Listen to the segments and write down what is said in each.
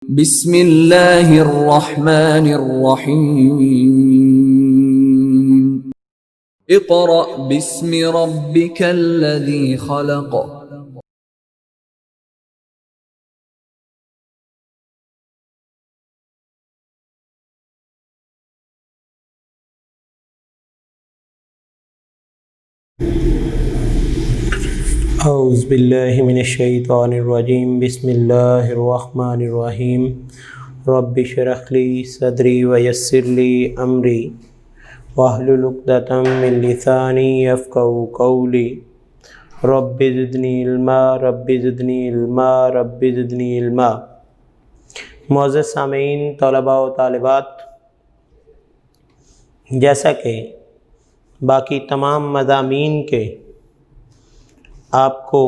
بسم اللہ الرحمن الرحیم اقرأ باسم ربک الذی خلق اعوذ باللہ من الشیطان الرجیم بسم اللہ الرحمن الرحیم رب اشرح لی صدری ویسر لی امری واحلل عقدۃ من لسانی یفقہوا قولی رب زدنی علما رب زدنی علما رب زدنی علما۔ معزز سامعین، طلباء و طالبات، جیسا کہ باقی تمام مضامین کے آپ کو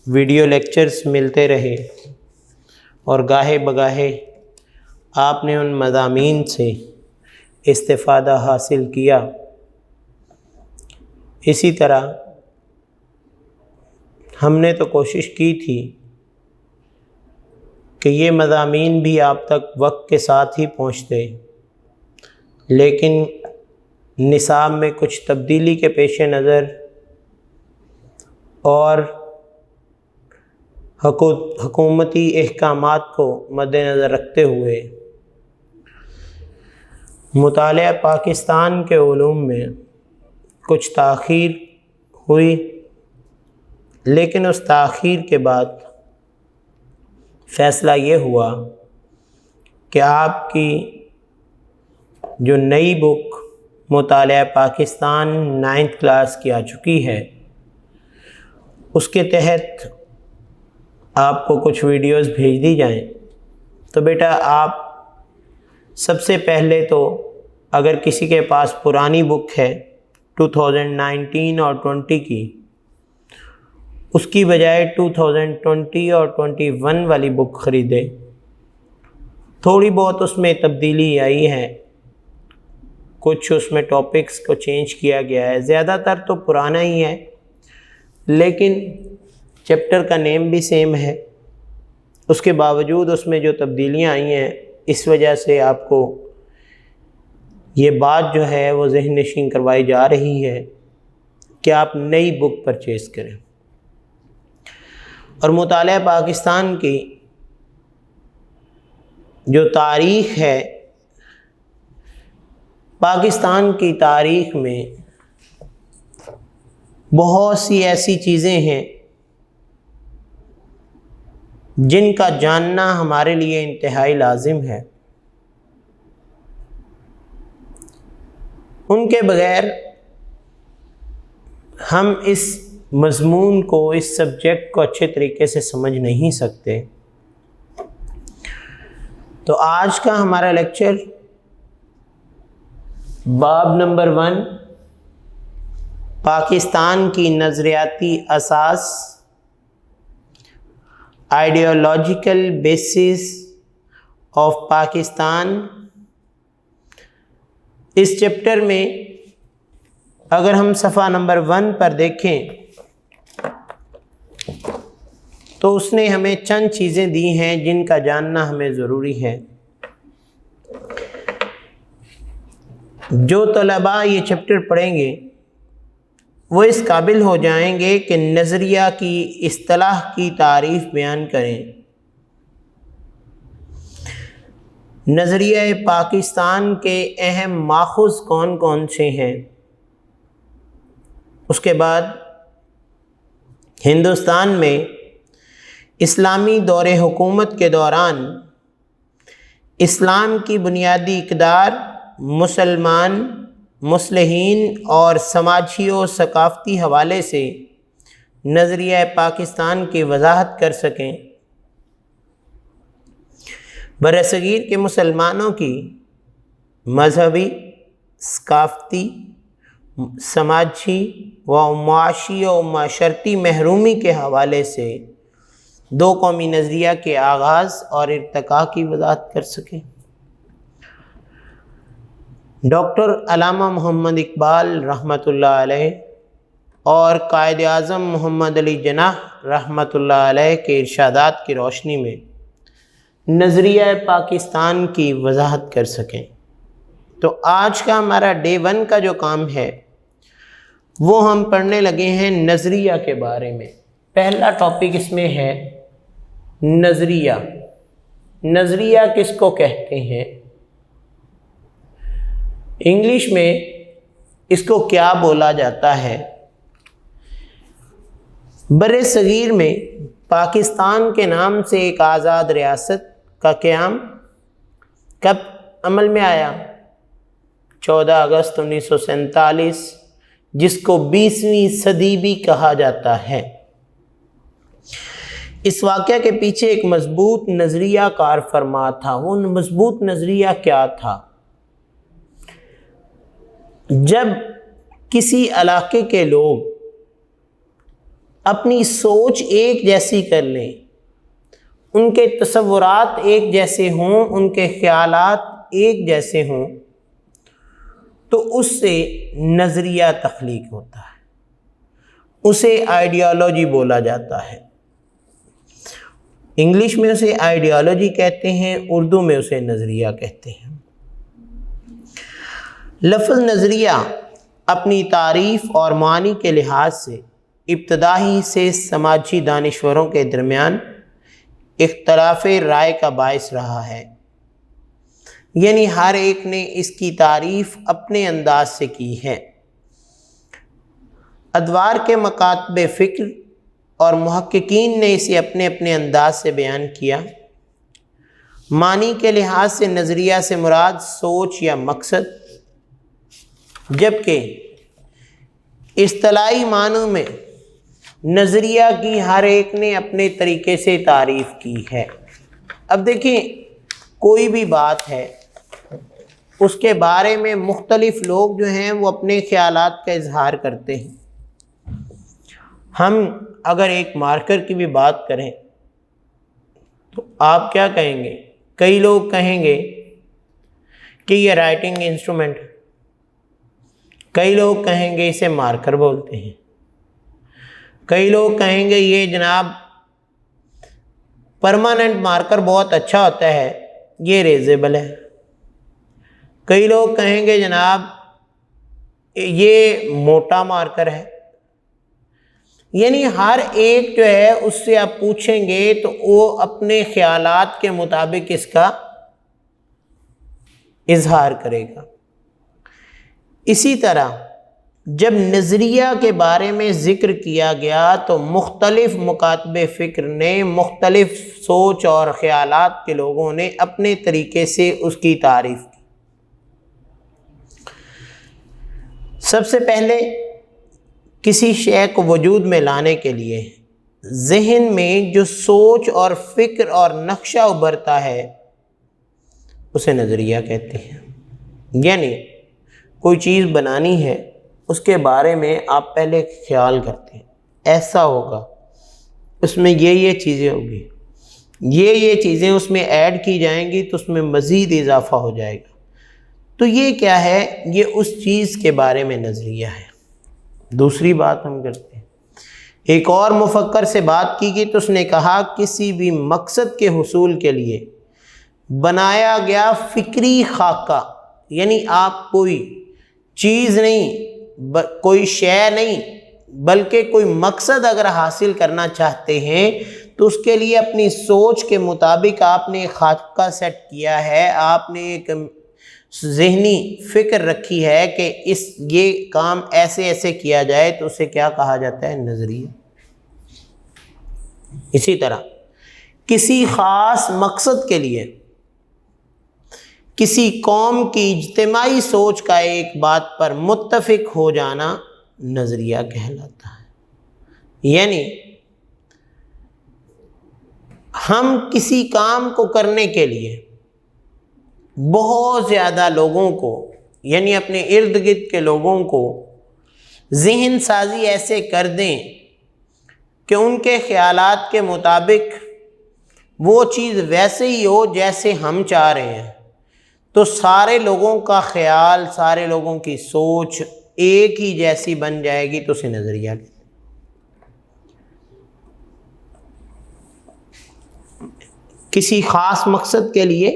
ویڈیو لیکچرز ملتے رہے اور گاہے بگاہے آپ نے ان مضامین سے استفادہ حاصل کیا، اسی طرح ہم نے تو کوشش کی تھی کہ یہ مضامین بھی آپ تک وقت کے ساتھ ہی پہنچتے، لیکن نصاب میں کچھ تبدیلی کے پیش نظر اور حکومتی احکامات کو مد نظر رکھتے ہوئے مطالعہ پاکستان کے علوم میں کچھ تاخیر ہوئی، لیکن اس تاخیر کے بعد فیصلہ یہ ہوا کہ آپ کی جو نئی بک مطالعہ پاکستان 9th کلاس کی آ چکی ہے، اس کے تحت آپ کو کچھ ویڈیوز بھیج دی جائیں۔ تو بیٹا، آپ سب سے پہلے تو اگر کسی کے پاس پرانی بک ہے 2019 اور 20 کی، اس کی بجائے 2020 اور 21 والی بک خریدے۔ تھوڑی بہت اس میں تبدیلی آئی ہے، کچھ اس میں ٹاپکس کو چینج کیا گیا ہے، زیادہ تر تو پرانا ہی ہے، لیکن چیپٹر کا نیم بھی سیم ہے۔ اس کے باوجود اس میں جو تبدیلیاں آئی ہیں، اس وجہ سے آپ کو یہ بات جو ہے وہ ذہن نشین کروائی جا رہی ہے کہ آپ نئی بک پرچیز کریں۔ اور مطالعہ پاکستان کی جو تاریخ ہے، پاکستان کی تاریخ میں بہت سی ایسی چیزیں ہیں جن کا جاننا ہمارے لیے انتہائی لازم ہے۔ ان کے بغیر ہم اس مضمون کو، اس سبجیکٹ کو اچھے طریقے سے سمجھ نہیں سکتے۔ تو آج کا ہمارا لیکچر باب نمبر 1، پاکستان کی نظریاتی اساس، آئیڈیالوجیکل بیسس آف پاکستان۔ اس چیپٹر میں اگر ہم صفحہ نمبر 1 پر دیکھیں تو اس نے ہمیں چند چیزیں دی ہیں جن کا جاننا ہمیں ضروری ہے۔ جو طلباء یہ چیپٹر پڑھیں گے وہ اس قابل ہو جائیں گے کہ نظریہ کی اصطلاح کی تعریف بیان کریں۔ نظریہ پاکستان کے اہم ماخذ کون کون سے ہیں، اس کے بعد ہندوستان میں اسلامی دور حکومت کے دوران اسلام کی بنیادی اقدار، مسلمان، مصلحین اور سماجی و ثقافتی حوالے سے نظریہ پاکستان کی وضاحت کر سکیں۔ برصغیر کے مسلمانوں کی مذہبی، ثقافتی، سماجی و معاشی و معاشرتی محرومی کے حوالے سے دو قومی نظریہ کے آغاز اور ارتقاء کی وضاحت کر سکیں۔ ڈاکٹر علامہ محمد اقبال رحمۃ اللہ علیہ اور قائد اعظم محمد علی جناح رحمۃ اللہ علیہ کے ارشادات کی روشنی میں نظریہ پاکستان کی وضاحت کر سکیں۔ تو آج کا ہمارا ڈے 1 کا جو کام ہے وہ ہم پڑھنے لگے ہیں نظریہ کے بارے میں۔ پہلا ٹاپک اس میں ہے نظریہ۔ نظریہ کس کو کہتے ہیں؟ انگلش میں اس کو کیا بولا جاتا ہے؟ بر صغیر میں پاکستان کے نام سے ایک آزاد ریاست کا قیام کب عمل میں آیا؟ 14 اگست 1947، جس کو 20ویں صدی بھی کہا جاتا ہے۔ اس واقعہ کے پیچھے ایک مضبوط نظریہ کار فرما تھا۔ وہ مضبوط نظریہ کیا تھا؟ جب کسی علاقے کے لوگ اپنی سوچ ایک جیسی کر لیں، ان کے تصورات ایک جیسے ہوں، ان کے خیالات ایک جیسے ہوں، تو اس سے نظریہ تخلیق ہوتا ہے، اسے آئیڈیالوجی بولا جاتا ہے۔ انگلش میں اسے آئیڈیالوجی کہتے ہیں، اردو میں اسے نظریہ کہتے ہیں۔ لفظ نظریہ اپنی تعریف اور معنی کے لحاظ سے ابتدائی سے سماجی دانشوروں کے درمیان اختلاف رائے کا باعث رہا ہے، یعنی ہر ایک نے اس کی تعریف اپنے انداز سے کی ہے۔ ادوار کے مکاتب فکر اور محققین نے اسے اپنے اپنے انداز سے بیان کیا۔ معنی کے لحاظ سے نظریہ سے مراد سوچ یا مقصد، جبکہ اصطلاحی معنوں میں نظریہ کی ہر ایک نے اپنے طریقے سے تعریف کی ہے۔ اب دیکھیں، کوئی بھی بات ہے، اس کے بارے میں مختلف لوگ جو ہیں وہ اپنے خیالات کا اظہار کرتے ہیں۔ ہم اگر ایک مارکر کی بھی بات کریں تو آپ کیا کہیں گے؟ کئی لوگ کہیں گے کہ یہ رائٹنگ انسٹرومنٹ، کئی لوگ کہیں گے اسے مارکر بولتے ہیں، کئی لوگ کہیں گے یہ جناب پرماننٹ مارکر بہت اچھا ہوتا ہے، یہ ریزیبل ہے، کئی لوگ کہیں گے جناب یہ موٹا مارکر ہے۔ یعنی ہر ایک جو ہے اس سے آپ پوچھیں گے تو وہ اپنے خیالات کے مطابق اس کا اظہار کرے گا۔ اسی طرح جب نظریہ کے بارے میں ذکر کیا گیا تو مختلف مکاتب فکر نے، مختلف سوچ اور خیالات کے لوگوں نے اپنے طریقے سے اس کی تعریف کی۔ سب سے پہلے کسی شے کو وجود میں لانے کے لیے ذہن میں جو سوچ اور فکر اور نقشہ ابھرتا ہے اسے نظریہ کہتے ہیں۔ یعنی کوئی چیز بنانی ہے، اس کے بارے میں آپ پہلے خیال کرتے ہیں، ایسا ہوگا، اس میں یہ چیزیں ہوگی، یہ چیزیں اس میں ایڈ کی جائیں گی تو اس میں مزید اضافہ ہو جائے گا۔ تو یہ کیا ہے؟ یہ اس چیز کے بارے میں نظریہ ہے۔ دوسری بات ہم کرتے ہیں، ایک اور مفکر سے بات کی گئی تو اس نے کہا کسی بھی مقصد کے حصول کے لیے بنایا گیا فکری خاکہ، یعنی آپ کوئی چیز نہیں، کوئی شے نہیں، بلکہ کوئی مقصد اگر حاصل کرنا چاہتے ہیں تو اس کے لیے اپنی سوچ کے مطابق آپ نے ایک خاکہ سیٹ کیا ہے، آپ نے ایک ذہنی فکر رکھی ہے کہ یہ کام ایسے ایسے کیا جائے تو اسے کیا کہا جاتا ہے؟ نظریہ۔ اسی طرح کسی خاص مقصد کے لیے کسی قوم کی اجتماعی سوچ کا ایک بات پر متفق ہو جانا نظریہ کہلاتا ہے۔ یعنی ہم کسی کام کو کرنے کے لیے بہت زیادہ لوگوں کو، یعنی اپنے ارد گرد کے لوگوں کو ذہن سازی ایسے کر دیں کہ ان کے خیالات کے مطابق وہ چیز ویسے ہی ہو جیسے ہم چاہ رہے ہیں، تو سارے لوگوں کا خیال، سارے لوگوں کی سوچ ایک ہی جیسی بن جائے گی تو اسے نظریہ کہتے ہیں۔ کسی خاص مقصد کے لیے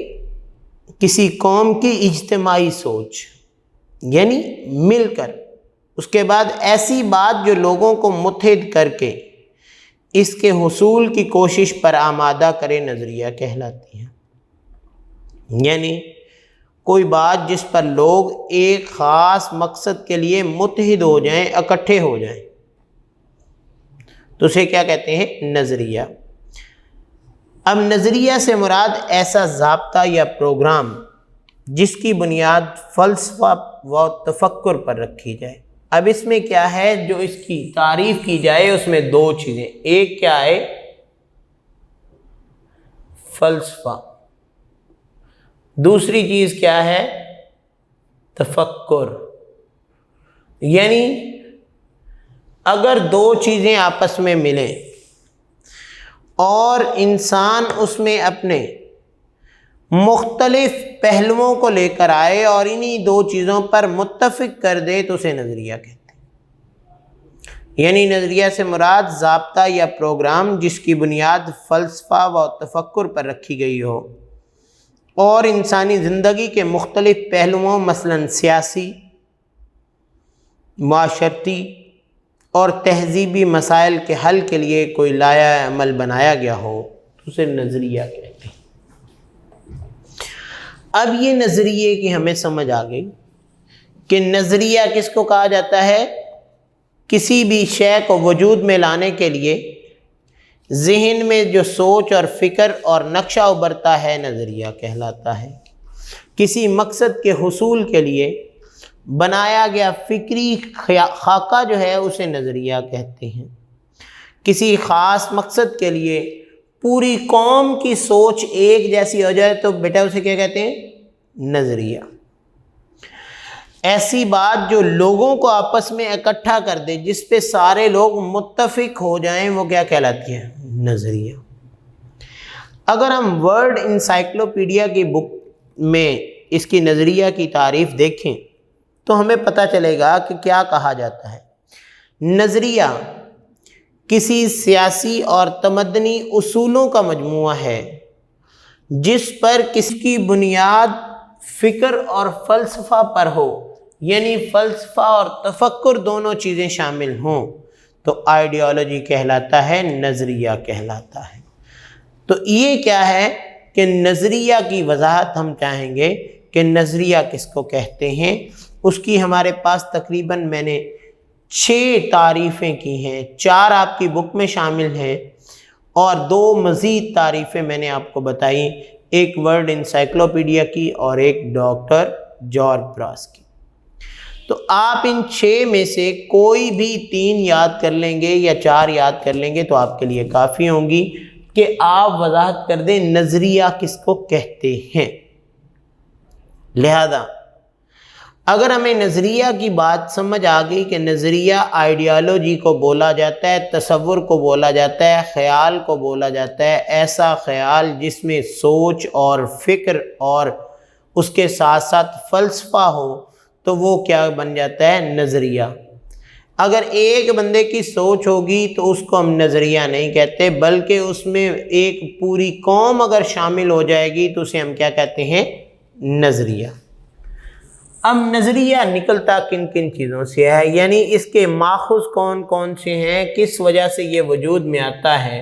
کسی قوم کی اجتماعی سوچ، یعنی مل کر، اس کے بعد ایسی بات جو لوگوں کو متحد کر کے اس کے حصول کی کوشش پر آمادہ کرے، نظریہ کہلاتی ہے۔ یعنی کوئی بات جس پر لوگ ایک خاص مقصد کے لیے متحد ہو جائیں، اکٹھے ہو جائیں، تو اسے کیا کہتے ہیں؟ نظریہ۔ اب نظریہ سے مراد ایسا ضابطہ یا پروگرام جس کی بنیاد فلسفہ و تفکر پر رکھی جائے۔ اب اس میں کیا ہے جو اس کی تعریف کی جائے، اس میں دو چیزیں، ایک کیا ہے؟ فلسفہ، دوسری چیز کیا ہے؟ تفکر۔ یعنی اگر دو چیزیں آپس میں ملیں اور انسان اس میں اپنے مختلف پہلوؤں کو لے کر آئے اور انہی دو چیزوں پر متفق کر دے تو اسے نظریہ کہتے ہیں۔ یعنی نظریہ سے مراد ضابطہ یا پروگرام جس کی بنیاد فلسفہ و تفکر پر رکھی گئی ہو اور انسانی زندگی کے مختلف پہلوؤں مثلاً سیاسی، معاشرتی اور تہذیبی مسائل کے حل کے لیے کوئی لائحہ عمل بنایا گیا ہو تو اسے نظریہ کہتے ہیں۔ اب یہ نظریے کی ہمیں سمجھ آ گئی کہ نظریہ کس کو کہا جاتا ہے؟ کسی بھی شے کو وجود میں لانے کے لیے ذہن میں جو سوچ اور فکر اور نقشہ ابھرتا ہے، نظریہ کہلاتا ہے۔ کسی مقصد کے حصول کے لیے بنایا گیا فکری خاکہ جو ہے اسے نظریہ کہتے ہیں۔ کسی خاص مقصد کے لیے پوری قوم کی سوچ ایک جیسی ہو جائے تو بیٹا اسے کیا کہتے ہیں؟ نظریہ۔ ایسی بات جو لوگوں کو آپس میں اکٹھا کر دے، جس پہ سارے لوگ متفق ہو جائیں، وہ کیا کہلاتی ہے؟ نظریہ۔ اگر ہم ورلڈ انسائکلوپیڈیا کی بک میں اس کی نظریہ کی تعریف دیکھیں تو ہمیں پتہ چلے گا کہ کیا کہا جاتا ہے۔ نظریہ کسی سیاسی اور تمدنی اصولوں کا مجموعہ ہے جس پر کسی کی بنیاد فکر اور فلسفہ پر ہو، یعنی فلسفہ اور تفکر دونوں چیزیں شامل ہوں تو آئیڈیالوجی کہلاتا ہے، نظریہ کہلاتا ہے۔ تو یہ کیا ہے کہ نظریہ کی وضاحت ہم چاہیں گے کہ نظریہ کس کو کہتے ہیں۔ اس کی ہمارے پاس تقریباً میں نے 6 تعریفیں کی ہیں، 4 آپ کی بک میں شامل ہیں اور 2 مزید تعریفیں میں نے آپ کو بتائی، ایک ورلڈ انسائکلوپیڈیا کی اور ایک ڈاکٹر جارج پراس کی۔ تو آپ ان 6 میں سے کوئی بھی 3 یاد کر لیں گے یا 4 یاد کر لیں گے تو آپ کے لیے کافی ہوں گی کہ آپ وضاحت کر دیں نظریہ کس کو کہتے ہیں۔ لہذا اگر ہمیں نظریہ کی بات سمجھ آ گئی کہ نظریہ آئیڈیالوجی کو بولا جاتا ہے، تصور کو بولا جاتا ہے، خیال کو بولا جاتا ہے، ایسا خیال جس میں سوچ اور فکر اور اس کے ساتھ ساتھ فلسفہ ہو، تو وہ کیا بن جاتا ہے؟ نظریہ۔ اگر ایک بندے کی سوچ ہوگی تو اس کو ہم نظریہ نہیں کہتے، بلکہ اس میں ایک پوری قوم اگر شامل ہو جائے گی تو اسے ہم کیا کہتے ہیں؟ نظریہ۔ اب نظریہ نکلتا کن کن چیزوں سے ہے، یعنی اس کے ماخذ کون کون سے ہیں، کس وجہ سے یہ وجود میں آتا ہے،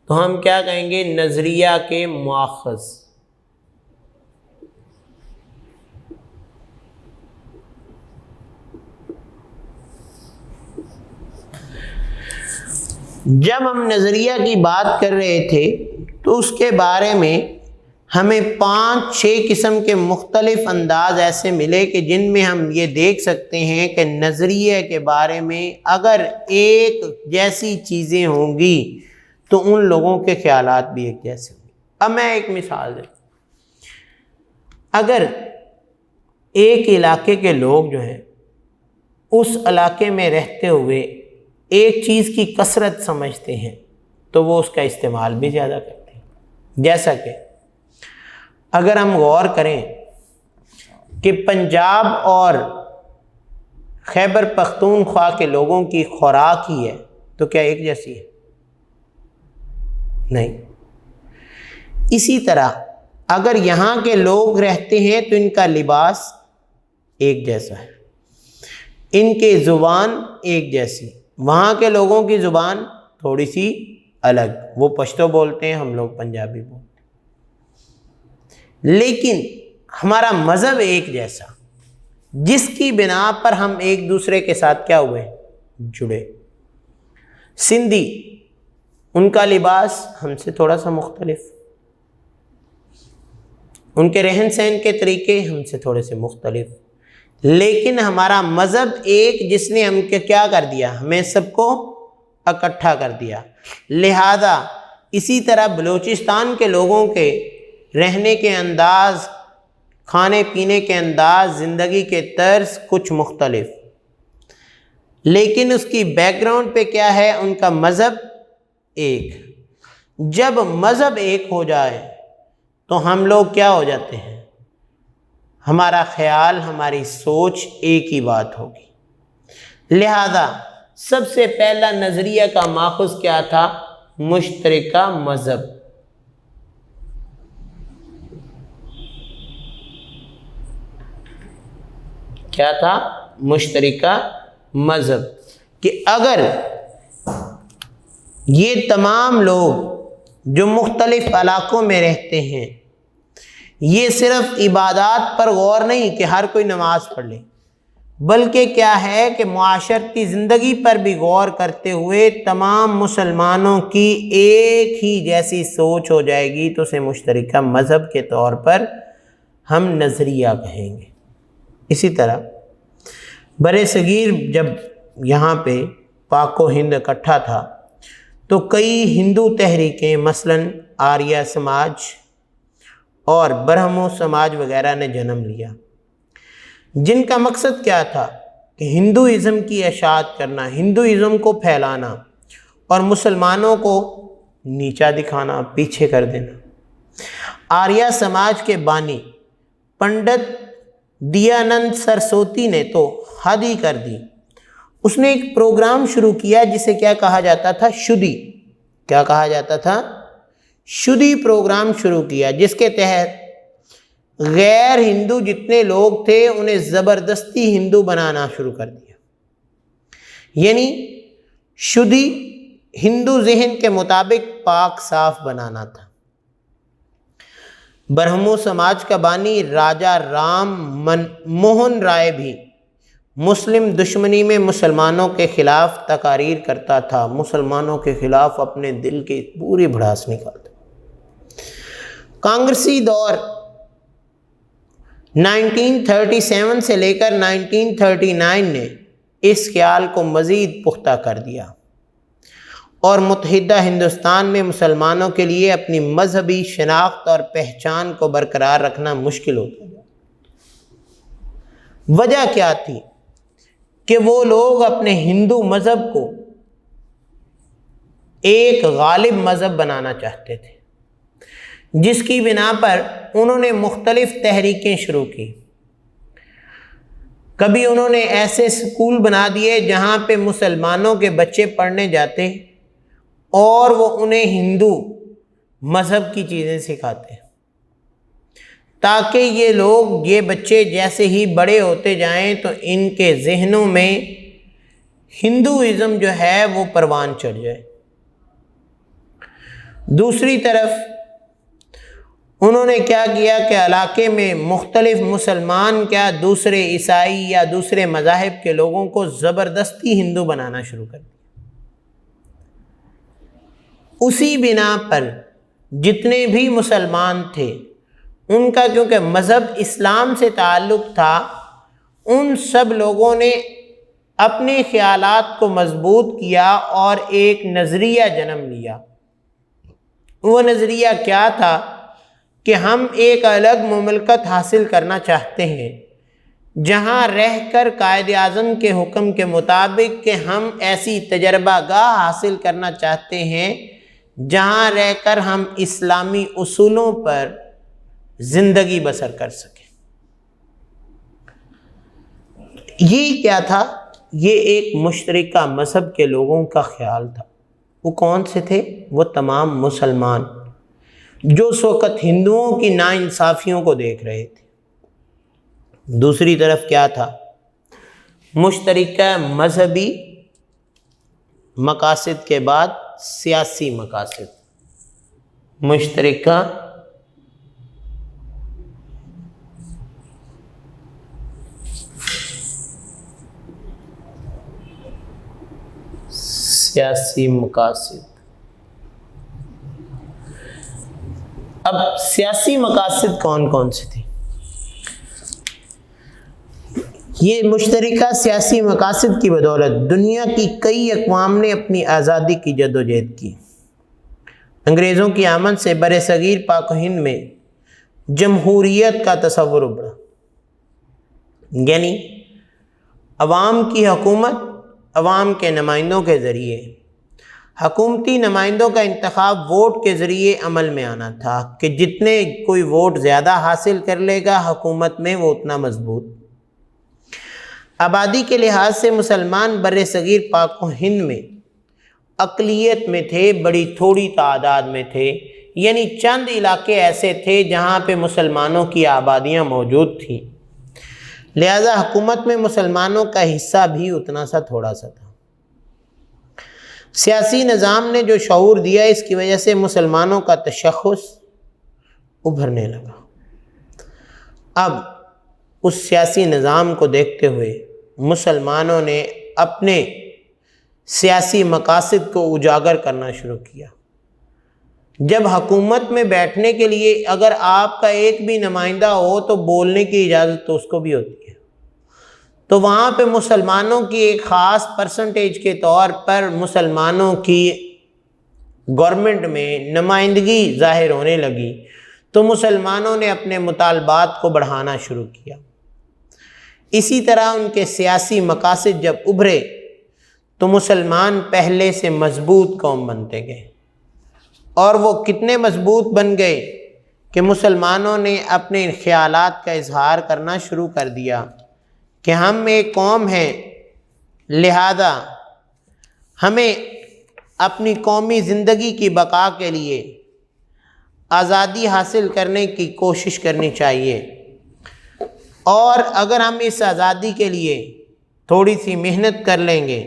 تو ہم کیا کہیں گے؟ نظریہ کے ماخذ۔ جب ہم نظریہ کی بات کر رہے تھے تو اس کے بارے میں ہمیں 5-6 قسم کے مختلف انداز ایسے ملے کہ جن میں ہم یہ دیکھ سکتے ہیں کہ نظریے کے بارے میں اگر ایک جیسی چیزیں ہوں گی تو ان لوگوں کے خیالات بھی ایک جیسے ہوں گے۔ اب میں ایک مثال دوں، اگر ایک علاقے کے لوگ جو ہیں اس علاقے میں رہتے ہوئے ایک چیز کی کثرت سمجھتے ہیں تو وہ اس کا استعمال بھی زیادہ کرتے ہیں۔ جیسا کہ اگر ہم غور کریں کہ پنجاب اور خیبر پختونخوا کے لوگوں کی خوراک ہی ہے تو کیا ایک جیسی ہے؟ نہیں۔ اسی طرح اگر یہاں کے لوگ رہتے ہیں تو ان کا لباس ایک جیسا ہے، ان کے زبان ایک جیسی، وہاں کے لوگوں کی زبان تھوڑی سی الگ، وہ پشتو بولتے ہیں، ہم لوگ پنجابی بولتے ہیں، لیکن ہمارا مذہب ایک جیسا، جس کی بنا پر ہم ایک دوسرے کے ساتھ کیا ہوئے، جڑے۔ سندھی، ان کا لباس ہم سے تھوڑا سا مختلف، ان کے رہن سہن کے طریقے ہم سے تھوڑے سے مختلف، لیکن ہمارا مذہب ایک، جس نے ہم کے کیا کر دیا، ہمیں سب کو اکٹھا کر دیا۔ لہذا اسی طرح بلوچستان کے لوگوں کے رہنے کے انداز، کھانے پینے کے انداز، زندگی کے طرز کچھ مختلف، لیکن اس کی بیک گراؤنڈ پہ کیا ہے، ان کا مذہب ایک۔ جب مذہب ایک ہو جائے تو ہم لوگ کیا ہو جاتے ہیں، ہمارا خیال، ہماری سوچ ایک ہی بات ہوگی۔ لہذا سب سے پہلا نظریہ کا ماخذ کیا تھا، مشترکہ مذہب۔ کیا تھا، مشترکہ مذہب، کہ اگر یہ تمام لوگ جو مختلف علاقوں میں رہتے ہیں، یہ صرف عبادات پر غور نہیں کہ ہر کوئی نماز پڑھ لے، بلکہ کیا ہے کہ معاشرتی زندگی پر بھی غور کرتے ہوئے تمام مسلمانوں کی ایک ہی جیسی سوچ ہو جائے گی، تو اسے مشترکہ مذہب کے طور پر ہم نظریہ کہیں گے۔ اسی طرح بر صغیر جب یہاں پہ پاک و ہند اکٹھا تھا تو کئی ہندو تحریکیں، مثلاً آریہ سماج اور برہمو سماج وغیرہ نے جنم لیا، جن کا مقصد کیا تھا کہ ہندوازم کی اشاعت کرنا، ہندوازم کو پھیلانا اور مسلمانوں کو نیچا دکھانا، پیچھے کر دینا۔ آریہ سماج کے بانی پنڈت دیانند سرسوتی نے تو حد ہی کر دی، اس نے ایک پروگرام شروع کیا جسے کیا کہا جاتا تھا، شدی۔ کیا کہا جاتا تھا، شدی پروگرام شروع کیا، جس کے تحت غیر ہندو جتنے لوگ تھے انہیں زبردستی ہندو بنانا شروع کر دیا۔ یعنی شدی ہندو ذہن کے مطابق پاک صاف بنانا تھا۔ برہمو سماج کا بانی راجا رام موہن رائے بھی مسلم دشمنی میں مسلمانوں کے خلاف تقاریر کرتا تھا، مسلمانوں کے خلاف اپنے دل کی پوری بھڑاس نکالتا۔ کانگریسی دور 1937 سے لے کر 1939 نے اس خیال کو مزید پختہ کر دیا اور متحدہ ہندوستان میں مسلمانوں کے لیے اپنی مذہبی شناخت اور پہچان کو برقرار رکھنا مشکل ہوتا ہے۔ وجہ کیا تھی کہ وہ لوگ اپنے ہندو مذہب کو ایک غالب مذہب بنانا چاہتے تھے، جس کی بنا پر انہوں نے مختلف تحریکیں شروع کی۔ کبھی انہوں نے ایسے اسکول بنا دیے جہاں پہ مسلمانوں کے بچے پڑھنے جاتے اور وہ انہیں ہندو مذہب کی چیزیں سکھاتے، تاکہ یہ لوگ، یہ بچے جیسے ہی بڑے ہوتے جائیں تو ان کے ذہنوں میں ہندوازم جو ہے وہ پروان چڑھ جائے۔ دوسری طرف انہوں نے کیا کیا کہ علاقے میں مختلف مسلمان کیا دوسرے عیسائی یا دوسرے مذاہب کے لوگوں کو زبردستی ہندو بنانا شروع کر دیا۔ اسی بنا پر جتنے بھی مسلمان تھے ان کا کیونکہ مذہب اسلام سے تعلق تھا، ان سب لوگوں نے اپنے خیالات کو مضبوط کیا اور ایک نظریہ جنم لیا۔ وہ نظریہ کیا تھا کہ ہم ایک الگ مملکت حاصل کرنا چاہتے ہیں، جہاں رہ کر قائد اعظم کے حکم کے مطابق کہ ہم ایسی تجربہ گاہ حاصل کرنا چاہتے ہیں جہاں رہ کر ہم اسلامی اصولوں پر زندگی بسر کر سکیں۔ یہ کیا تھا؟ یہ ایک مشترکہ مذہب کے لوگوں کا خیال تھا۔ وہ کون سے تھے؟ وہ تمام مسلمان۔ جو اس وقت ہندوؤں کی ناانصافیوں کو دیکھ رہے تھے۔ دوسری طرف کیا تھا؟ مشترکہ مذہبی مقاصد کے بعد سیاسی مقاصد، مشترکہ سیاسی مقاصد۔ اب سیاسی مقاصد کون کون سے تھے؟ یہ مشترکہ سیاسی مقاصد کی بدولت دنیا کی کئی اقوام نے اپنی آزادی کی جدوجہد کی۔ انگریزوں کی آمد سے بر صغیر پاک و ہند میں جمہوریت کا تصور ابھرا، یعنی عوام کی حکومت عوام کے نمائندوں کے ذریعے، حکومتی نمائندوں کا انتخاب ووٹ کے ذریعے عمل میں آنا تھا کہ جتنے کوئی ووٹ زیادہ حاصل کر لے گا حکومت میں وہ اتنا مضبوط۔ آبادی کے لحاظ سے مسلمان بر صغیر پاک و ہند میں اقلیت میں تھے، بڑی تھوڑی تعداد میں تھے، یعنی چند علاقے ایسے تھے جہاں پہ مسلمانوں کی آبادیاں موجود تھیں، لہذا حکومت میں مسلمانوں کا حصہ بھی اتنا سا تھوڑا سا تھا۔ سیاسی نظام نے جو شعور دیا اس کی وجہ سے مسلمانوں کا تشخص ابھرنے لگا۔ اب اس سیاسی نظام کو دیکھتے ہوئے مسلمانوں نے اپنے سیاسی مقاصد کو اجاگر کرنا شروع کیا۔ جب حکومت میں بیٹھنے کے لیے اگر آپ کا ایک بھی نمائندہ ہو تو بولنے کی اجازت تو اس کو بھی ہوتی ہے، تو وہاں پہ مسلمانوں کی ایک خاص پرسنٹیج کے طور پر مسلمانوں کی گورنمنٹ میں نمائندگی ظاہر ہونے لگی، تو مسلمانوں نے اپنے مطالبات کو بڑھانا شروع کیا۔ اسی طرح ان کے سیاسی مقاصد جب ابھرے تو مسلمان پہلے سے مضبوط قوم بنتے گئے، اور وہ کتنے مضبوط بن گئے کہ مسلمانوں نے اپنے خیالات کا اظہار کرنا شروع کر دیا کہ ہم ایک قوم ہیں، لہذا ہمیں اپنی قومی زندگی کی بقا کے لیے آزادی حاصل کرنے کی کوشش کرنی چاہیے، اور اگر ہم اس آزادی کے لیے تھوڑی سی محنت کر لیں گے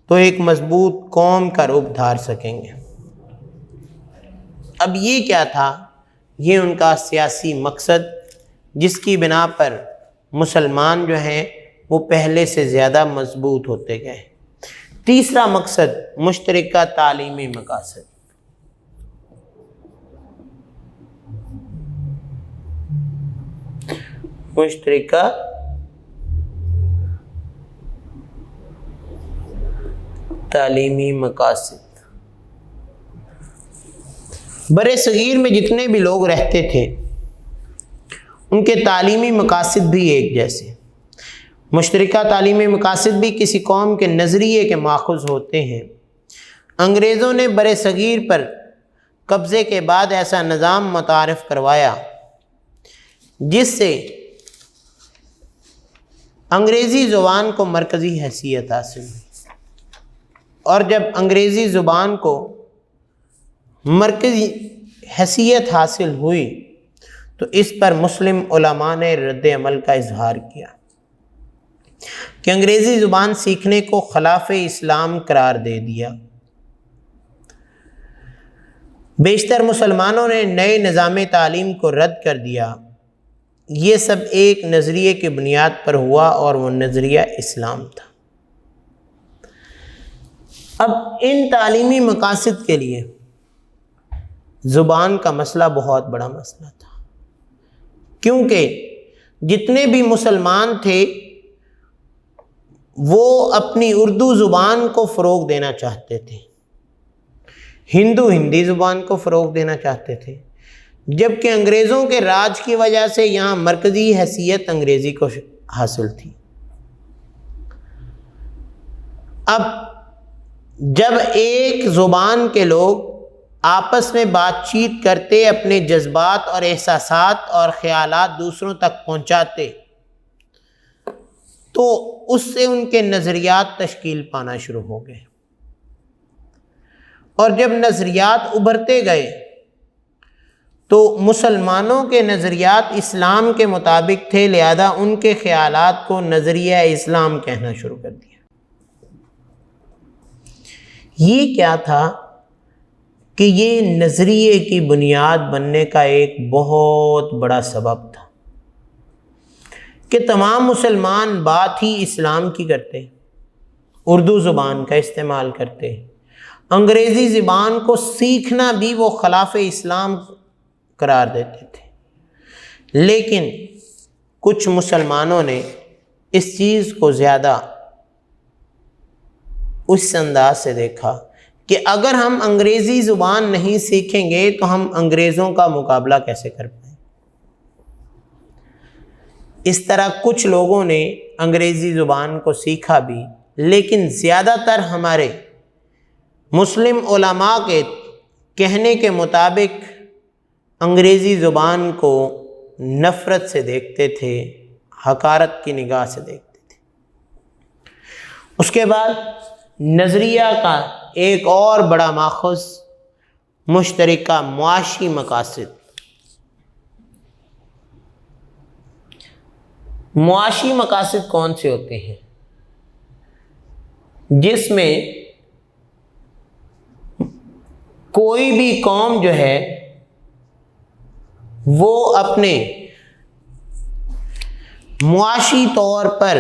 تو ایک مضبوط قوم کا روپ دھار سکیں گے۔ اب یہ کیا تھا؟ یہ ان کا سیاسی مقصد، جس کی بنا پر مسلمان جو ہیں وہ پہلے سے زیادہ مضبوط ہوتے گئے۔ تیسرا مقصد مشترکہ تعلیمی مقاصد۔ مشترکہ تعلیمی مقاصد۔ بر صغیر میں جتنے بھی لوگ رہتے تھے ان کے تعلیمی مقاصد بھی ایک جیسے۔ مشترکہ تعلیمی مقاصد بھی کسی قوم کے نظریے کے ماخوذ ہوتے ہیں۔ انگریزوں نے بر صغیر پر قبضے کے بعد ایسا نظام متعارف کروایا جس سے انگریزی زبان کو مرکزی حیثیت حاصل ہوئی، اور جب انگریزی زبان کو مرکزی حیثیت حاصل ہوئی تو اس پر مسلم علماء نے رد عمل کا اظہار کیا کہ انگریزی زبان سیکھنے کو خلاف اسلام قرار دے دیا۔ بیشتر مسلمانوں نے نئے نظام تعلیم کو رد کر دیا۔ یہ سب ایک نظریے کی بنیاد پر ہوا اور وہ نظریہ اسلام تھا۔ اب ان تعلیمی مقاصد کے لیے زبان کا مسئلہ بہت بڑا مسئلہ تھا، کیونکہ جتنے بھی مسلمان تھے وہ اپنی اردو زبان کو فروغ دینا چاہتے تھے، ہندی زبان کو فروغ دینا چاہتے تھے، جبکہ انگریزوں کے راج کی وجہ سے یہاں مرکزی حیثیت انگریزی کو حاصل تھی۔ اب جب ایک زبان کے لوگ آپس میں بات چیت کرتے، اپنے جذبات اور احساسات اور خیالات دوسروں تک پہنچاتے، تو اس سے ان کے نظریات تشکیل پانا شروع ہو گئے، اور جب نظریات ابھرتے گئے تو مسلمانوں کے نظریات اسلام کے مطابق تھے، لہذا ان کے خیالات کو نظریہ اسلام کہنا شروع کر دیا۔ یہ کیا تھا کہ یہ نظریے کی بنیاد بننے کا ایک بہت بڑا سبب تھا کہ تمام مسلمان بات ہی اسلام کی کرتے، اردو زبان کا استعمال کرتے، انگریزی زبان کو سیکھنا بھی وہ خلاف اسلام قرار دیتے تھے، لیکن کچھ مسلمانوں نے اس چیز کو زیادہ اس انداز سے دیکھا کہ اگر ہم انگریزی زبان نہیں سیکھیں گے تو ہم انگریزوں کا مقابلہ کیسے کر پائیں۔ اس طرح کچھ لوگوں نے انگریزی زبان کو سیکھا بھی، لیکن زیادہ تر ہمارے مسلم علماء کے کہنے کے مطابق انگریزی زبان کو نفرت سے دیکھتے تھے، حقارت کی نگاہ سے دیکھتے تھے۔ اس کے بعد نظریہ کا ایک اور بڑا ماخذ مشترکہ معاشی مقاصد۔ معاشی مقاصد کون سے ہوتے ہیں؟ جس میں کوئی بھی قوم جو ہے وہ اپنے معاشی طور پر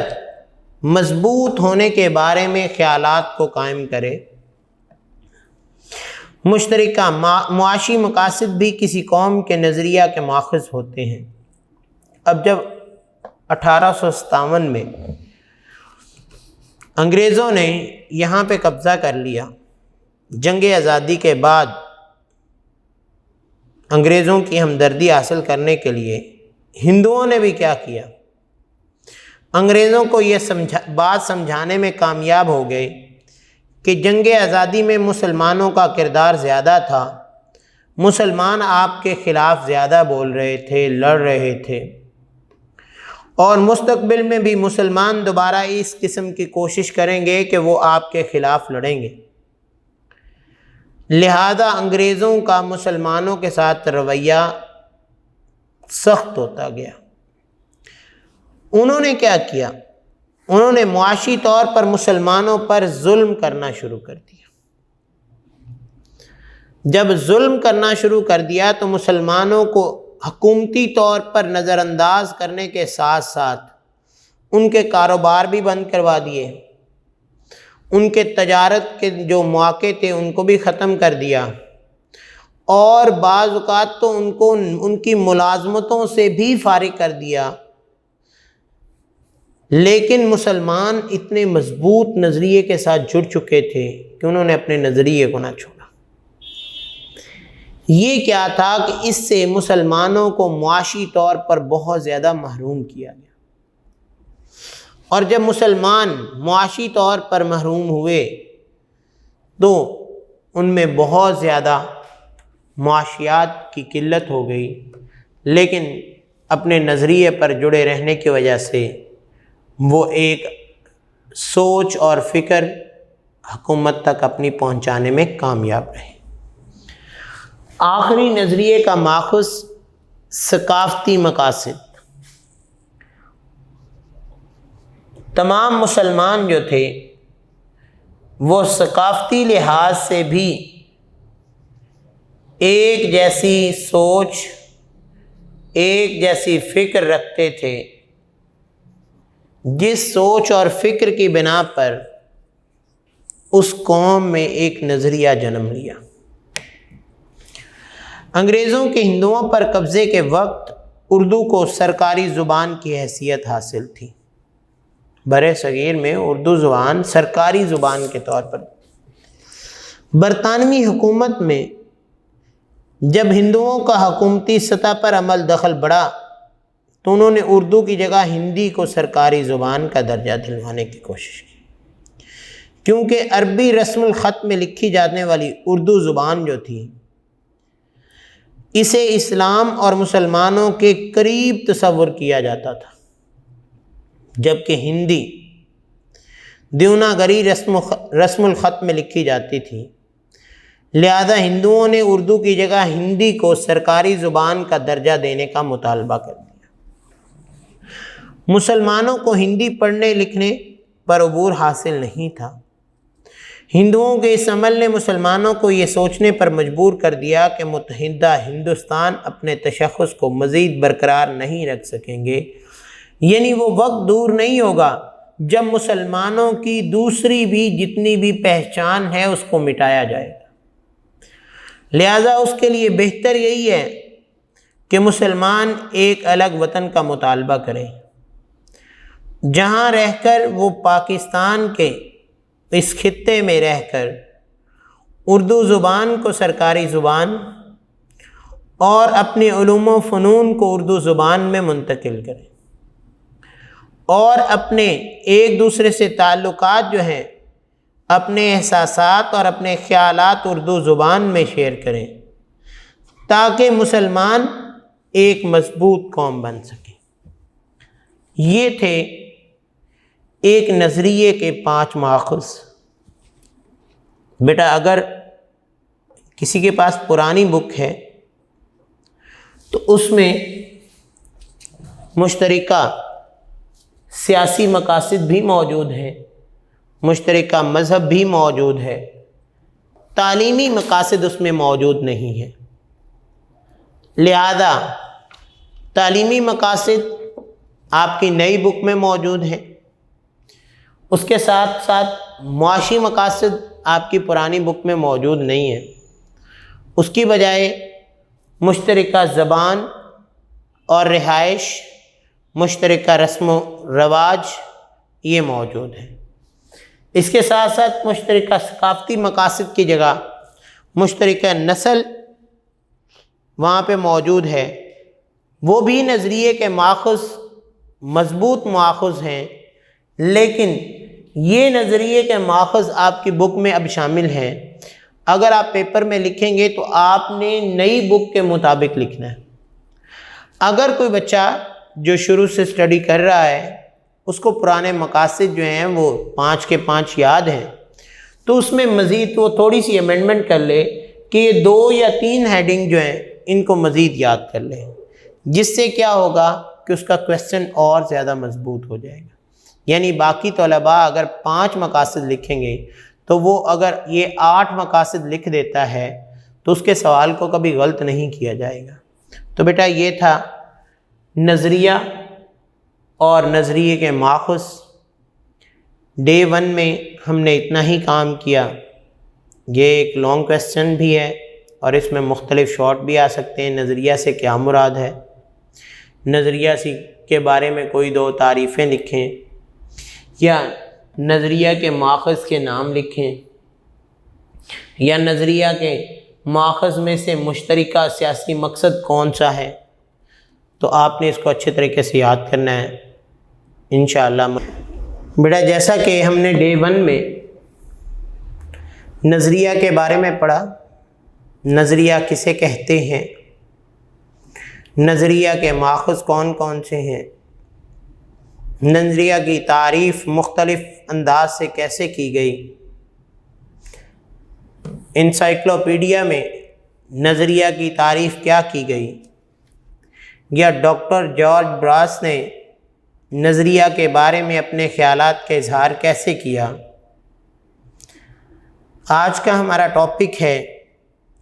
مضبوط ہونے کے بارے میں خیالات کو قائم کرے۔ مشترکہ معاشی مقاصد بھی کسی قوم کے نظریہ کے ماخذ ہوتے ہیں۔ اب جب 1857 میں انگریزوں نے یہاں پہ قبضہ کر لیا، جنگ آزادی کے بعد انگریزوں کی ہمدردی حاصل کرنے کے لیے ہندوؤں نے بھی کیا کیا، انگریزوں کو یہ بات سمجھانے میں کامیاب ہو گئے کہ جنگ آزادی میں مسلمانوں کا کردار زیادہ تھا، مسلمان آپ کے خلاف زیادہ بول رہے تھے، لڑ رہے تھے، اور مستقبل میں بھی مسلمان دوبارہ اس قسم کی کوشش کریں گے کہ وہ آپ کے خلاف لڑیں گے۔ لہذا انگریزوں کا مسلمانوں کے ساتھ رویہ سخت ہوتا گیا۔ انہوں نے کیا کیا؟ انہوں نے معاشی طور پر مسلمانوں پر ظلم کرنا شروع کر دیا۔ جب ظلم کرنا شروع کر دیا تو مسلمانوں کو حکومتی طور پر نظر انداز کرنے کے ساتھ ساتھ ان کے کاروبار بھی بند کروا دیے، ان کے تجارت کے جو مواقع تھے ان کو بھی ختم کر دیا، اور بعض اوقات تو ان کو ان کی ملازمتوں سے بھی فارغ کر دیا۔ لیکن مسلمان اتنے مضبوط نظریے کے ساتھ جڑ چکے تھے کہ انہوں نے اپنے نظریے کو نہ چھوڑا۔ یہ کیا تھا کہ اس سے مسلمانوں کو معاشی طور پر بہت زیادہ محروم کیا گیا، اور جب مسلمان معاشی طور پر محروم ہوئے تو ان میں بہت زیادہ معاشیات کی قلت ہو گئی، لیکن اپنے نظریے پر جڑے رہنے کی وجہ سے وہ ایک سوچ اور فکر حکومت تک اپنی پہنچانے میں کامیاب رہے۔ آخری نظریے کا ماخذ ثقافتی مقاصد۔ تمام مسلمان جو تھے وہ ثقافتی لحاظ سے بھی ایک جیسی سوچ، ایک جیسی فکر رکھتے تھے، جس سوچ اور فکر کی بنا پر اس قوم میں ایک نظریہ جنم لیا۔ انگریزوں کے ہندوؤں پر قبضے کے وقت اردو کو سرکاری زبان کی حیثیت حاصل تھی۔ برِ صغیر میں اردو زبان سرکاری زبان کے طور پر۔ برطانوی حکومت میں جب ہندوؤں کا حکومتی سطح پر عمل دخل بڑھا تو انہوں نے اردو کی جگہ ہندی کو سرکاری زبان کا درجہ دلوانے کی کوشش کی، کیونکہ عربی رسم الخط میں لکھی جانے والی اردو زبان جو تھی اسے اسلام اور مسلمانوں کے قریب تصور کیا جاتا تھا، جبکہ ہندی دیوناگری رسم الخط میں لکھی جاتی تھی، لہذا ہندوؤں نے اردو کی جگہ ہندی کو سرکاری زبان کا درجہ دینے کا مطالبہ کر دیا۔ مسلمانوں کو ہندی پڑھنے لکھنے پر عبور حاصل نہیں تھا۔ ہندوؤں کے اس عمل نے مسلمانوں کو یہ سوچنے پر مجبور کر دیا کہ متحدہ ہندوستان اپنے تشخص کو مزید برقرار نہیں رکھ سکیں گے، یعنی وہ وقت دور نہیں ہوگا جب مسلمانوں کی دوسری بھی جتنی بھی پہچان ہے اس کو مٹایا جائے گا۔ لہذا اس کے لیے بہتر یہی ہے کہ مسلمان ایک الگ وطن کا مطالبہ کریں، جہاں رہ کر وہ پاکستان کے اس خطے میں رہ کر اردو زبان کو سرکاری زبان اور اپنے علوم و فنون کو اردو زبان میں منتقل کریں، اور اپنے ایک دوسرے سے تعلقات جو ہیں، اپنے احساسات اور اپنے خیالات اردو زبان میں شیئر کریں، تاکہ مسلمان ایک مضبوط قوم بن سکے۔ یہ تھے ایک نظریے کے 5 ماخذ۔ بیٹا اگر کسی کے پاس پرانی بک ہے تو اس میں مشترکہ سیاسی مقاصد بھی موجود ہیں، مشترکہ مذہب بھی موجود ہے، تعلیمی مقاصد اس میں موجود نہیں ہے۔ لہذا تعلیمی مقاصد آپ کی نئی بک میں موجود ہیں، اس کے ساتھ ساتھ معاشی مقاصد آپ کی پرانی بک میں موجود نہیں ہیں۔ اس کی بجائے مشترکہ زبان اور رہائش، مشترکہ رسم و رواج یہ موجود ہیں۔ اس کے ساتھ ساتھ مشترکہ ثقافتی مقاصد کی جگہ مشترکہ نسل وہاں پہ موجود ہے۔ وہ بھی نظریے کے ماخذ مضبوط ماخذ ہیں، لیکن یہ نظریے کے ماخذ آپ کی بک میں اب شامل ہیں۔ اگر آپ پیپر میں لکھیں گے تو آپ نے نئی بک کے مطابق لکھنا ہے۔ اگر کوئی بچہ جو شروع سے اسٹڈی کر رہا ہے اس کو پرانے مقاصد جو ہیں وہ 5 کے 5 یاد ہیں، تو اس میں مزید وہ تھوڑی سی امینڈمنٹ کر لے کہ یہ 2 یا 3 ہیڈنگ جو ہیں ان کو مزید یاد کر لے، جس سے کیا ہوگا کہ اس کا کویسچن اور زیادہ مضبوط ہو جائے گا۔ یعنی باقی طلباء اگر 5 مقاصد لکھیں گے تو وہ اگر یہ 8 مقاصد لکھ دیتا ہے تو اس کے سوال کو کبھی غلط نہیں کیا جائے گا۔ تو بیٹا یہ تھا نظریہ اور نظریے کے ماخذ۔ ڈے 1 میں ہم نے اتنا ہی کام کیا۔ یہ ایک لانگ کویسچن بھی ہے اور اس میں مختلف شارٹ بھی آ سکتے ہیں۔ نظریہ سے کیا مراد ہے، نظریہ کے بارے میں کوئی 2 تعریفیں لکھیں، یا نظریہ کے ماخذ کے نام لکھیں، یا نظریہ کے ماخذ میں سے مشترکہ سیاسی مقصد کون سا ہے۔ تو آپ نے اس کو اچھے طریقے سے یاد کرنا ہے انشاءاللہ۔ بیٹا جیسا کہ ہم نے ڈے 1 میں نظریہ کے بارے میں پڑھا، نظریہ کسے کہتے ہیں، نظریہ کے ماخذ کون کون سے ہیں، نظریہ کی تعریف مختلف انداز سے کیسے کی گئی۔ انسائکلوپیڈیا میں نظریہ کی تعریف کیا کی گئی، یا ڈاکٹر جارج براس نے نظریہ کے بارے میں اپنے خیالات کا اظہار کیسے کیا۔ آج کا ہمارا ٹاپک ہے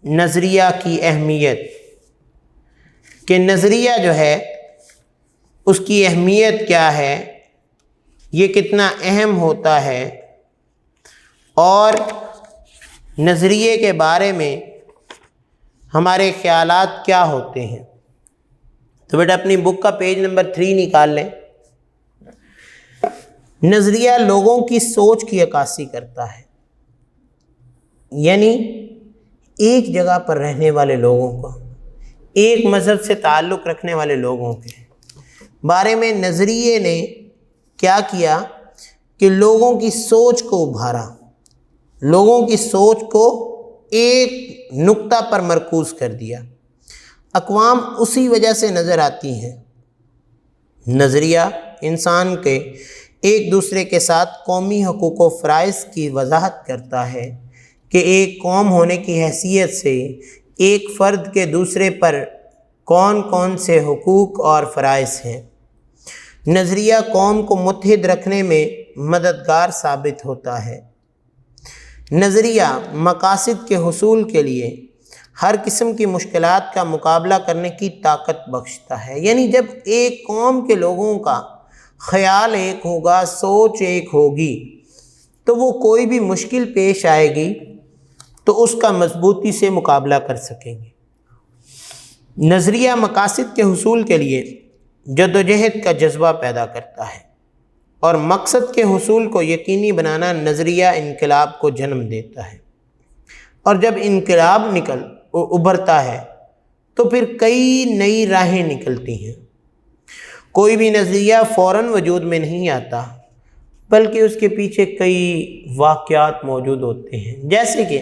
نظریہ کی اہمیت، کہ نظریہ جو ہے اس کی اہمیت کیا ہے، یہ کتنا اہم ہوتا ہے، اور نظریے کے بارے میں ہمارے خیالات کیا ہوتے ہیں۔ تو بیٹا اپنی بک کا پیج نمبر 3 نکال لیں۔ نظریہ لوگوں کی سوچ کی عکاسی کرتا ہے، یعنی ایک جگہ پر رہنے والے لوگوں کو، ایک مذہب سے تعلق رکھنے والے لوگوں کے بارے میں نظریے نے کیا کیا کہ لوگوں کی سوچ کو ابھارا، لوگوں کی سوچ کو ایک نقطہ پر مرکوز کر دیا۔ اقوام اسی وجہ سے نظر آتی ہیں۔ نظریہ انسان کے ایک دوسرے کے ساتھ قومی حقوق و فرائض کی وضاحت کرتا ہے، کہ ایک قوم ہونے کی حیثیت سے ایک فرد کے دوسرے پر کون کون سے حقوق اور فرائض ہیں۔ نظریہ قوم کو متحد رکھنے میں مددگار ثابت ہوتا ہے۔ نظریہ مقاصد کے حصول کے لیے ہر قسم کی مشکلات کا مقابلہ کرنے کی طاقت بخشتا ہے۔ یعنی جب ایک قوم کے لوگوں کا خیال ایک ہوگا، سوچ ایک ہوگی، تو وہ کوئی بھی مشکل پیش آئے گی تو اس کا مضبوطی سے مقابلہ کر سکیں گے۔ نظریہ مقاصد کے حصول کے لیے جدوجہد کا جذبہ پیدا کرتا ہے اور مقصد کے حصول کو یقینی بنانا نظریہ انقلاب کو جنم دیتا ہے۔ اور جب انقلاب ابھرتا ہے تو پھر کئی نئی راہیں نکلتی ہیں۔ کوئی بھی نظریہ فوراً وجود میں نہیں آتا، بلکہ اس کے پیچھے کئی واقعات موجود ہوتے ہیں۔ جیسے کہ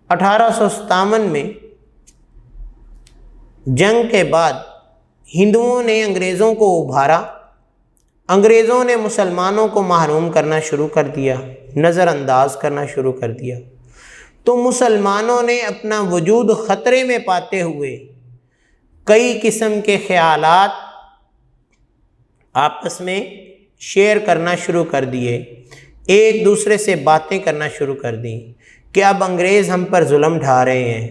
1857 میں جنگ کے بعد ہندوؤں نے انگریزوں کو ابھارا، انگریزوں نے مسلمانوں کو محروم کرنا شروع کر دیا، نظر انداز کرنا شروع کر دیا، تو مسلمانوں نے اپنا وجود خطرے میں پاتے ہوئے کئی قسم کے خیالات آپس میں شیئر کرنا شروع کر دیے، ایک دوسرے سے باتیں کرنا شروع کر دیں کہ اب انگریز ہم پر ظلم ڈھا رہے ہیں۔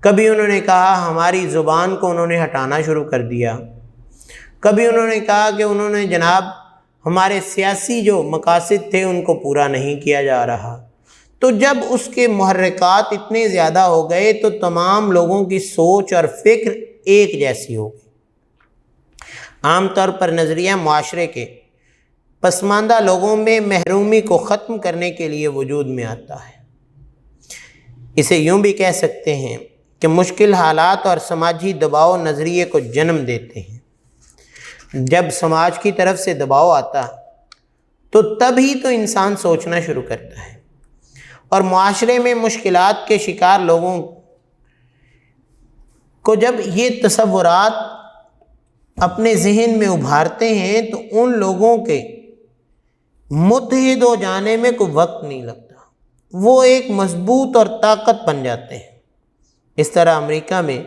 کبھی انہوں نے کہا ہماری زبان کو انہوں نے ہٹانا شروع کر دیا، کبھی انہوں نے کہا کہ انہوں نے جناب ہمارے سیاسی جو مقاصد تھے ان کو پورا نہیں کیا جا رہا۔ تو جب اس کے محرکات اتنے زیادہ ہو گئے تو تمام لوگوں کی سوچ اور فکر ایک جیسی ہو گئی۔ عام طور پر نظریہ معاشرے کے پسماندہ لوگوں میں محرومی کو ختم کرنے کے لیے وجود میں آتا ہے۔ اسے یوں بھی کہہ سکتے ہیں کہ مشکل حالات اور سماجی دباؤ نظریے کو جنم دیتے ہیں۔ جب سماج کی طرف سے دباؤ آتا تو تب ہی تو انسان سوچنا شروع کرتا ہے، اور معاشرے میں مشکلات کے شکار لوگوں کو جب یہ تصورات اپنے ذہن میں ابھارتے ہیں تو ان لوگوں کے متحد ہو جانے میں کوئی وقت نہیں لگتا، وہ ایک مضبوط اور طاقت بن جاتے ہیں۔ اس طرح امریکہ میں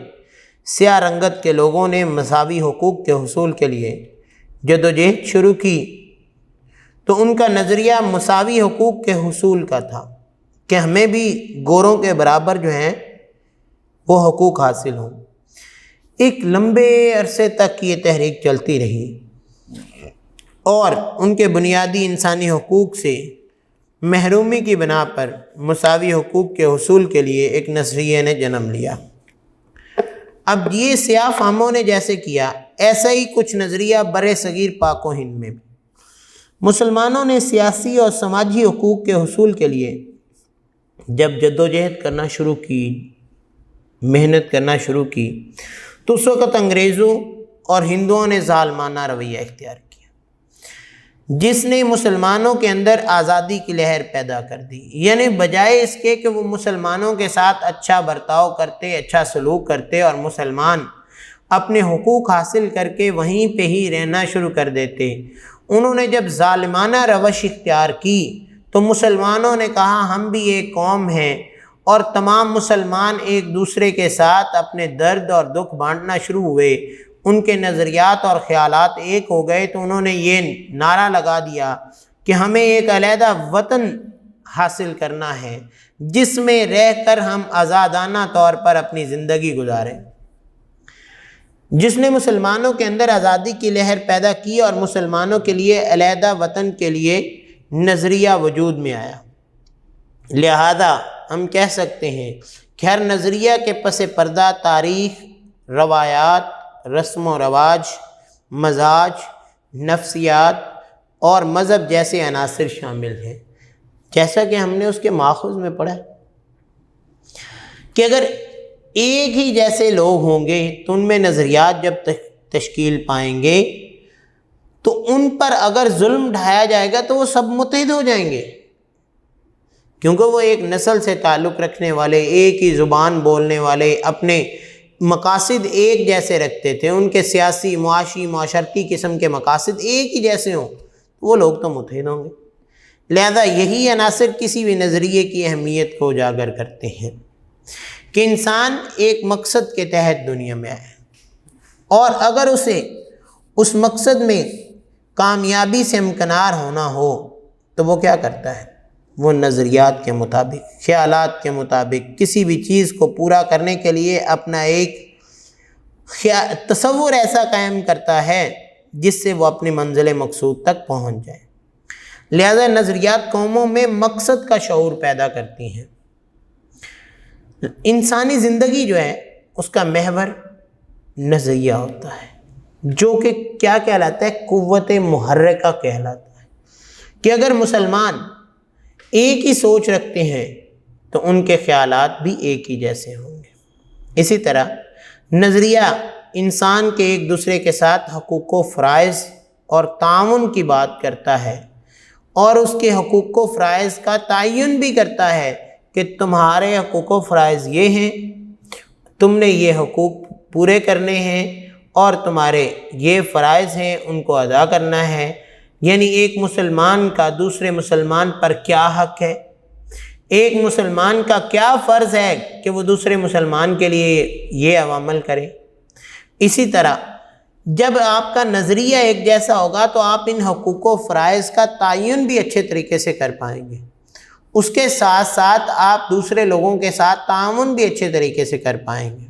سیاہ رنگت کے لوگوں نے مساوی حقوق کے حصول کے لیے جدوجہد شروع کی تو ان کا نظریہ مساوی حقوق کے حصول کا تھا کہ ہمیں بھی گوروں کے برابر جو ہیں وہ حقوق حاصل ہوں۔ ایک لمبے عرصے تک یہ تحریک چلتی رہی اور ان کے بنیادی انسانی حقوق سے محرومی کی بنا پر مساوی حقوق کے حصول کے لیے ایک نظریے نے جنم لیا۔ اب یہ سیاہ فاموں نے جیسے کیا، ایسا ہی کچھ نظریہ برِ صغیر پاک و ہند میں بھی۔ مسلمانوں نے سیاسی اور سماجی حقوق کے حصول کے لیے جب جدوجہد کرنا شروع کی، محنت کرنا شروع کی، تو اس وقت انگریزوں اور ہندوؤں نے ظالمانہ رویہ اختیار کیا، جس نے مسلمانوں کے اندر آزادی کی لہر پیدا کر دی۔ یعنی بجائے اس کے کہ وہ مسلمانوں کے ساتھ اچھا برتاؤ کرتے، اچھا سلوک کرتے اور مسلمان اپنے حقوق حاصل کر کے وہیں پہ ہی رہنا شروع کر دیتے، انہوں نے جب ظالمانہ روش اختیار کی تو مسلمانوں نے کہا ہم بھی ایک قوم ہیں، اور تمام مسلمان ایک دوسرے کے ساتھ اپنے درد اور دکھ بانٹنا شروع ہوئے، ان کے نظریات اور خیالات ایک ہو گئے، تو انہوں نے یہ نعرہ لگا دیا کہ ہمیں ایک علیحدہ وطن حاصل کرنا ہے جس میں رہ کر ہم آزادانہ طور پر اپنی زندگی گزاریں۔ جس نے مسلمانوں کے اندر آزادی کی لہر پیدا کی اور مسلمانوں کے لیے علیحدہ وطن کے لیے نظریہ وجود میں آیا۔ لہذا ہم کہہ سکتے ہیں کہ ہر نظریہ کے پس پردہ تاریخ، روایات، رسم و رواج، مزاج، نفسیات اور مذہب جیسے عناصر شامل ہیں۔ جیسا کہ ہم نے اس کے ماخذ میں پڑھا کہ اگر ایک ہی جیسے لوگ ہوں گے تو ان میں نظریات جب تشکیل پائیں گے تو ان پر اگر ظلم ڈھایا جائے گا تو وہ سب متحد ہو جائیں گے، کیونکہ وہ ایک نسل سے تعلق رکھنے والے، ایک ہی زبان بولنے والے، اپنے مقاصد ایک جیسے رکھتے تھے، ان کے سیاسی، معاشی، معاشرتی قسم کے مقاصد ایک ہی جیسے ہوں، وہ لوگ تو متحد ہوں گے۔ لہذا یہی عناصر کسی بھی نظریے کی اہمیت کو اجاگر کرتے ہیں کہ انسان ایک مقصد کے تحت دنیا میں آیا، اور اگر اسے اس مقصد میں کامیابی سے امکنار ہونا ہو تو وہ کیا کرتا ہے؟ وہ نظریات کے مطابق، خیالات کے مطابق کسی بھی چیز کو پورا کرنے کے لیے اپنا ایک تصور ایسا قائم کرتا ہے جس سے وہ اپنی منزل مقصود تک پہنچ جائے۔ لہذا نظریات قوموں میں مقصد کا شعور پیدا کرتی ہیں۔ انسانی زندگی جو ہے اس کا محور نظریہ ہوتا ہے، جو کہ کیا کہلاتا ہے؟ قوت محرکہ کہلاتا ہے، کہ اگر مسلمان ایک ہی سوچ رکھتے ہیں تو ان کے خیالات بھی ایک ہی جیسے ہوں گے۔ اسی طرح نظریہ انسان کے ایک دوسرے کے ساتھ حقوق و فرائض اور تعاون کی بات کرتا ہے، اور اس کے حقوق و فرائض کا تعین بھی کرتا ہے کہ تمہارے حقوق و فرائض یہ ہیں، تم نے یہ حقوق پورے کرنے ہیں، اور تمہارے یہ فرائض ہیں، ان کو ادا کرنا ہے۔ یعنی ایک مسلمان کا دوسرے مسلمان پر کیا حق ہے، ایک مسلمان کا کیا فرض ہے کہ وہ دوسرے مسلمان کے لیے یہ عمل کرے۔ اسی طرح جب آپ کا نظریہ ایک جیسا ہوگا تو آپ ان حقوق و فرائض کا تعین بھی اچھے طریقے سے کر پائیں گے، اس کے ساتھ ساتھ آپ دوسرے لوگوں کے ساتھ تعاون بھی اچھے طریقے سے کر پائیں گے۔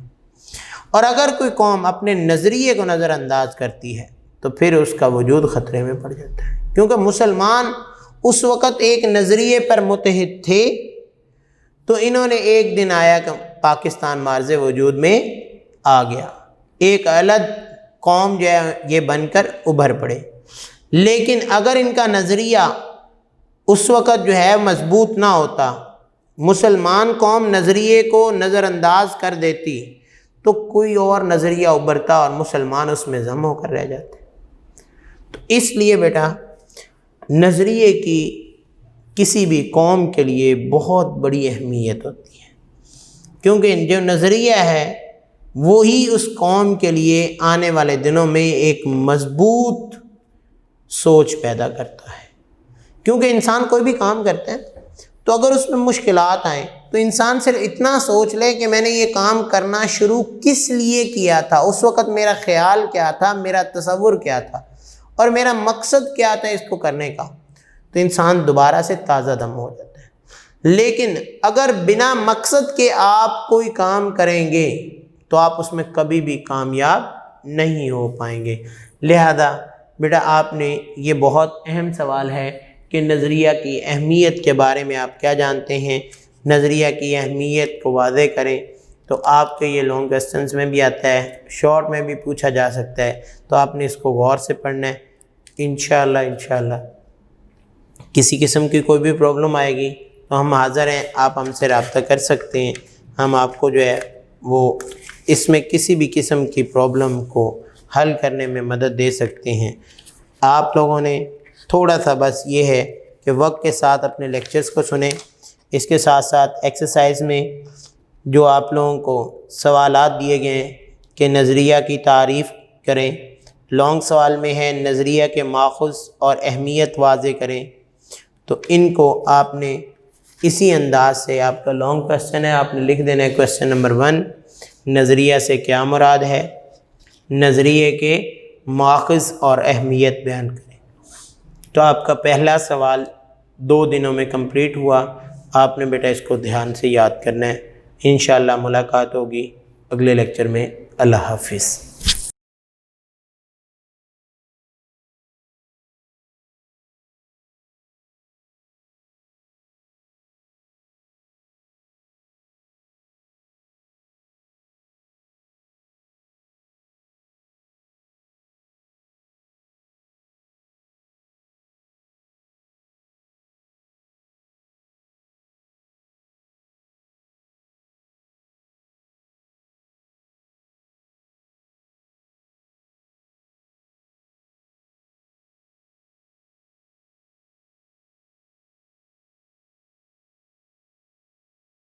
اور اگر کوئی قوم اپنے نظریے کو نظر انداز کرتی ہے تو پھر اس کا وجود خطرے میں پڑ جاتا ہے، کیونکہ مسلمان اس وقت ایک نظریے پر متحد تھے، تو انہوں نے ایک دن آیا کہ پاکستان معرض وجود میں آ گیا، ایک الگ قوم جو ہے یہ بن کر ابھر پڑے۔ لیکن اگر ان کا نظریہ اس وقت جو ہے مضبوط نہ ہوتا، مسلمان قوم نظریے کو نظر انداز کر دیتی، تو کوئی اور نظریہ ابھرتا اور مسلمان اس میں ضم ہو کر رہ جاتے۔ تو اس لیے بیٹا نظریے کی کسی بھی قوم کے لیے بہت بڑی اہمیت ہوتی ہے، کیونکہ جو نظریہ ہے وہی اس قوم کے لیے آنے والے دنوں میں ایک مضبوط سوچ پیدا کرتا ہے۔ کیونکہ انسان کوئی بھی کام کرتا ہے تو اگر اس میں مشکلات آئیں تو انسان صرف اتنا سوچ لے کہ میں نے یہ کام کرنا شروع کس لیے کیا تھا، اس وقت میرا خیال کیا تھا، میرا تصور کیا تھا، اور میرا مقصد کیا تھا اس کو کرنے کا، تو انسان دوبارہ سے تازہ دم ہو جاتا ہے۔ لیکن اگر بنا مقصد کے آپ کوئی کام کریں گے تو آپ اس میں کبھی بھی کامیاب نہیں ہو پائیں گے۔ لہذا بیٹا آپ نے یہ بہت اہم سوال ہے کہ نظریہ کی اہمیت کے بارے میں آپ کیا جانتے ہیں، نظریہ کی اہمیت کو واضح کریں۔ تو آپ کے یہ لانگ کوسچنز میں بھی آتا ہے، شارٹ میں بھی پوچھا جا سکتا ہے، تو آپ نے اس کو غور سے پڑھنا ہے۔ انشاءاللہ کسی قسم کی کوئی بھی پرابلم آئے گی تو ہم حاضر ہیں، آپ ہم سے رابطہ کر سکتے ہیں، ہم آپ کو جو ہے وہ اس میں کسی بھی قسم کی پرابلم کو حل کرنے میں مدد دے سکتے ہیں۔ آپ لوگوں نے تھوڑا سا بس یہ ہے کہ وقت کے ساتھ اپنے لیکچرز کو سنیں، اس کے ساتھ ساتھ ایکسرسائز میں جو آپ لوگوں کو سوالات دیے گئے ہیں کہ نظریہ کی تعریف کریں، لانگ سوال میں ہے نظریہ کے ماخذ اور اہمیت واضح کریں، تو ان کو آپ نے اسی انداز سے، آپ کا لانگ کوسچن ہے، آپ نے لکھ دینا ہے کوسچن نمبر 1، نظریہ سے کیا مراد ہے، نظریے کے ماخذ اور اہمیت بیان کریں۔ تو آپ کا پہلا سوال 2 دنوں میں کمپلیٹ ہوا، آپ نے بیٹا اس کو دھیان سے یاد کرنا ہے۔ انشاءاللہ ملاقات ہوگی اگلے لیکچر میں۔ اللہ حافظ۔